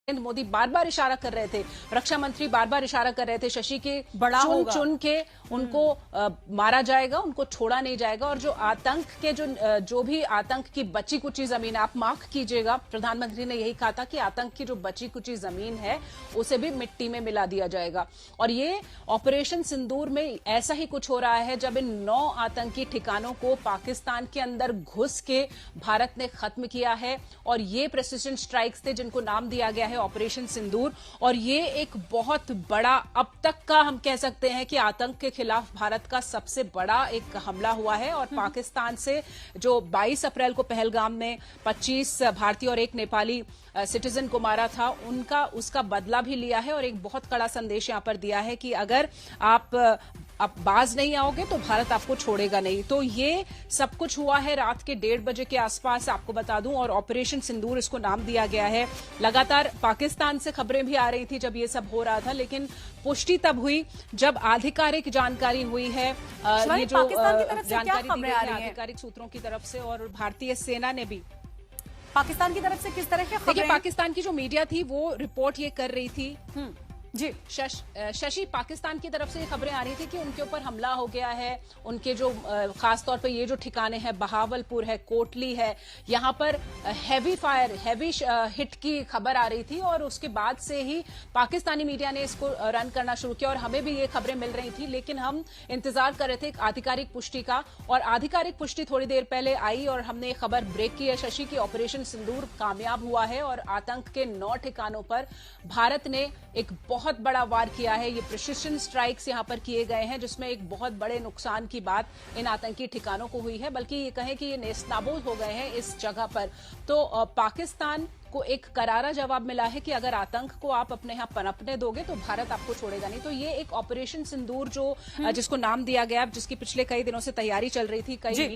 नरेंद्र मोदी बार बार इशारा कर रहे थे, रक्षा मंत्री बार बार इशारा कर रहे थे, शशि के बड़ा चुन होगा। चुन के उनको मारा जाएगा, उनको छोड़ा नहीं जाएगा। और जो आतंक के जो भी आतंक की बची कुची जमीन, आप माफ कीजिएगा, प्रधानमंत्री ने यही कहा था कि आतंक की जो बची कुची जमीन है उसे भी मिट्टी में मिला दिया जाएगा। और ये ऑपरेशन सिंदूर में ऐसा ही कुछ हो रहा है, जब इन 9 आतंकी ठिकानों को पाकिस्तान के अंदर घुस के भारत ने खत्म किया है। और ये प्रेसिशन स्ट्राइक्स थे जिनको नाम दिया गया है ऑपरेशन सिंदूर। और ये एक बहुत बड़ा, अब तक का हम कह सकते हैं कि आतंक के खिलाफ भारत का सबसे बड़ा एक हमला हुआ है। और पाकिस्तान से जो 22 अप्रैल को पहलगाम में 25 भारतीय और एक नेपाली सिटीजन को मारा था, उसका बदला भी लिया है। और एक बहुत कड़ा संदेश यहां पर दिया है कि अगर आप बाज नहीं आओगे तो भारत आपको छोड़ेगा नहीं। तो ये सब कुछ हुआ है रात के 1:30 बजे के आसपास, आपको बता दूं। और ऑपरेशन सिंदूर इसको नाम दिया गया है। लगातार पाकिस्तान से खबरें भी आ रही थी जब ये सब हो रहा था, लेकिन पुष्टि तब हुई जब आधिकारिक जानकारी हुई है। ये जो जानकारी दी गई है आधिकारिक सूत्रों की तरफ से, और भारतीय सेना ने भी पाकिस्तान की तरफ से किस तरह के खबरें? देखिए, पाकिस्तान की जो मीडिया थी वो रिपोर्ट ये कर रही थी जी, शशि, पाकिस्तान की तरफ से ये खबरें आ रही थी कि उनके ऊपर हमला हो गया है। उनके जो खासतौर पे ये जो ठिकाने हैं, बहावलपुर है, कोटली है, यहाँ पर हैवी हिट की खबर आ रही थी। और उसके बाद से ही पाकिस्तानी मीडिया ने इसको रन करना शुरू किया। और हमें भी ये खबरें मिल रही थी, लेकिन हम इंतजार कर रहे थे एक आधिकारिक पुष्टि का। और आधिकारिक पुष्टि थोड़ी देर पहले आई और हमने खबर ब्रेक की है शशि की ऑपरेशन सिंदूर कामयाब हुआ है। और आतंक के 9 ठिकानों पर भारत ने एक बहुत बड़ा वार किया है। ये प्रिसिशन स्ट्राइक्स यहां पर किए गए हैं, जिसमें एक बहुत बड़े नुकसान की बात इन आतंकी ठिकानों को हुई है, बल्कि ये कहें कि ये नेस्तनाबूद हो गए हैं इस जगह पर। तो पाकिस्तान को एक करारा जवाब मिला है कि अगर आतंक को आप अपने यहां पनपने दोगे तो भारत आपको छोड़ेगा नहीं। तो ये एक ऑपरेशन सिंदूर जो जिसको नाम दिया गया, जिसकी पिछले कई दिनों से तैयारी चल रही थी, कई